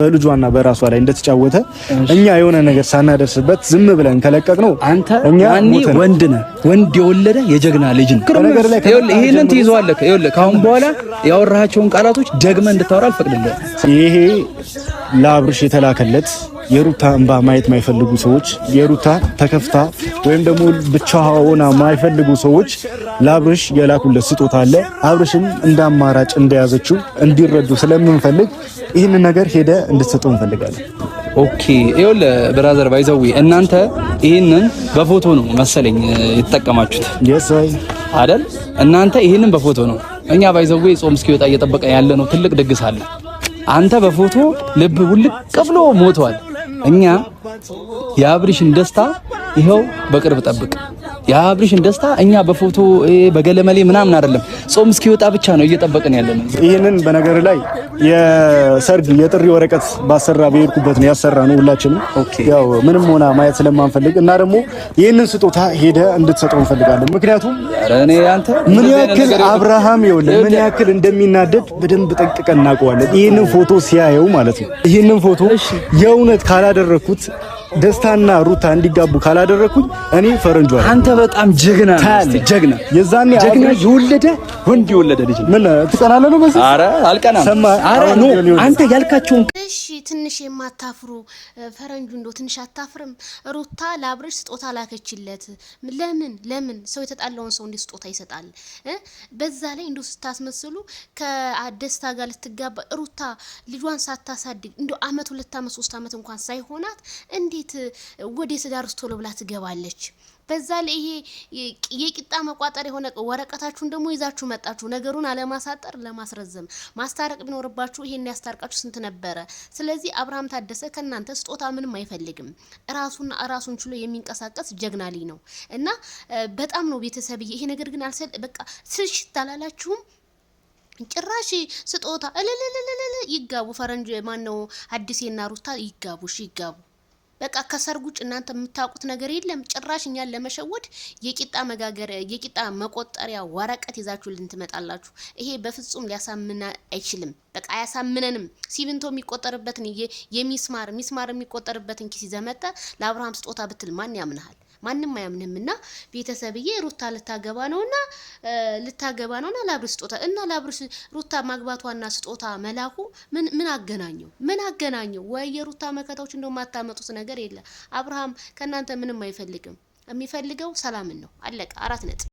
በልጇና በራሷ ላይ እንደተጫወተ እኛ የሆነ ነገር ሳናደርስበት ዝም ብለን ከለቀቅነው አንተ ማንኒ ወንድ ነህ ወንድ የወለደ የጀግና ልጅ ነው ይሄንን ትይዘዋለህ ይኸውልህ ካሁን በኋላ ያወራሃቸውን ቃላቶች ደግመህ እንድታወራ አልፈቅድልህም ይሄ ለአብርሽ የተላከለት የሩታ እንባ ማየት ማይፈልጉ ሰዎች የሩታ ተከፍታ ወይም ደግሞ ብቻዋ ሆና ማይፈልጉ ሰዎች ለአብርሽ የላኩለት ስጦታ አለ አብርሽን እንዳማራጭ እንደያዘችው እንዲረዱ ስለምንፈልግ ይሄን ነገር ሄደ እንድትሰጠው እንፈልጋለን ኦኬ ይኸውልህ ብራዘር ባይዘዊ እናንተ ይሄንን በፎቶ ነው መሰለኝ የተጠቀማችሁት የሳይ አይደል እናንተ ይሄንን በፎቶ ነው እኛ ባይዘዊ ጾም እስኪወጣ እየጠበቀ ያለ ነው ትልቅ ድግስ አለ አንተ በፎቶ ልብ ውልቅ ብሎ ሞቷል እኛ የአብርሽን ደስታ ይሄው በቅርብ ጠብቅ የአብርሽን ደስታ እኛ በፎቶ በገለመሌ ምናምን አይደለም ጾም እስኪወጣ ብቻ ነው እየጠበቅን ያለነው ይሄንን በነገር ላይ የሰርግ የጥሪ ወረቀት ባሰራ በሄድኩበት ነው ያሰራነው ሁላችንም ያው ምንም ሆና ማየት ስለማንፈልግ እና ደግሞ ይሄንን ስጦታ ሄደ እንድትሰጠው እንፈልጋለን ምክንያቱም እኔ አንተ ምን ያክል አብርሃም ይኸውልህ ምን ያክል እንደሚናደድ በደንብ ጠንቅቀን እናውቀዋለን ይሄንን ፎቶ ሲያየው ማለት ነው ይሄንን ፎቶ የእውነት ካላደረኩት ደስታና ሩታ እንዲጋቡ ካላደረኩኝ እኔ ፈረንጆ አንተ በጣም ጀግና ጀግና የዛኔ ጀግና የወለደ ወንድ የወለደ ልጅ ምን ትቀናለህ ነው በዚህ አረ አልቀናም አረ ኖ አንተ ያልካቸውን እሺ ትንሽ የማታፍሩ ፈረንጁ እንደው ትንሽ አታፍርም ሩታ ለአብርሽ ስጦታ ላከችለት ለምን ሰው የተጣላውን ሰው እንዴት ስጦታ ይሰጣል በዛ ላይ እንደው ስታስመስሉ ከደስታ ጋር ልትጋባ ሩታ ልጇን ሳታሳድግ እንደው አመት 2 አመት 3 አመት እንኳን ሳይሆናት እንዴት ወደ ትዳር ውስጥ ቶሎ ብላ ትገባለች በዛ ላይ ይሄ የቂጣ መቋጠር የሆነ ወረቀታችሁን ደግሞ ይዛችሁ መጣችሁ ነገሩን አለማሳጠር ለማስረዘም ማስታረቅ ቢኖርባችሁ ይሄን ያስታርቃችሁ ስንት ነበረ ስለዚህ አብርሃም ታደሰ ከናንተ ስጦታ ምንም አይፈልግም ራሱን ችሎ የሚንቀሳቀስ ጀግና ልጅ ነው እና በጣም ነው ቤተሰብ ይሄ ነገር ግን አልሰል በቃ ስልሽ ታላላችሁም ጭራሽ ስጦታ ይጋቡ ፈረንጅ ማን ነው አዲስና ሩታ ይጋቡ በቃ ከሰርጉጭ እናንተ የምታውቁት ነገር የለም ጭራሽ እኛን ለመሸወድ የቂጣ መቆጠሪያ ወረቀት ይዛችሁልን ትመጣላችሁ ይሄ በፍጹም ሊያሳምና አይችልም በቃ አያሳምነንም ሲቪንቶ የሚቆጠርበትን የሚስማር የሚቆጠርበትን ኪስ ይዘመጣ ለአብርሃም ስጦታ ብትል ማን ያምናል ማንንም አያምንምና ቤተሰብዬ ሩታ ልታገባ ነውና ለአብርሽ ስጦታ እና ለአብርሽ ሩታ ማግባቷና ስጦታ መላኩ ምን አገናኘው ወይ የሩታ መከታዎች እንደው ማታመጡት ነገር የለ አብርሃም ከናንተ ምንም አይፈልግም የሚፈልገው ሰላምን ነው አለቀ 4 ነጥብ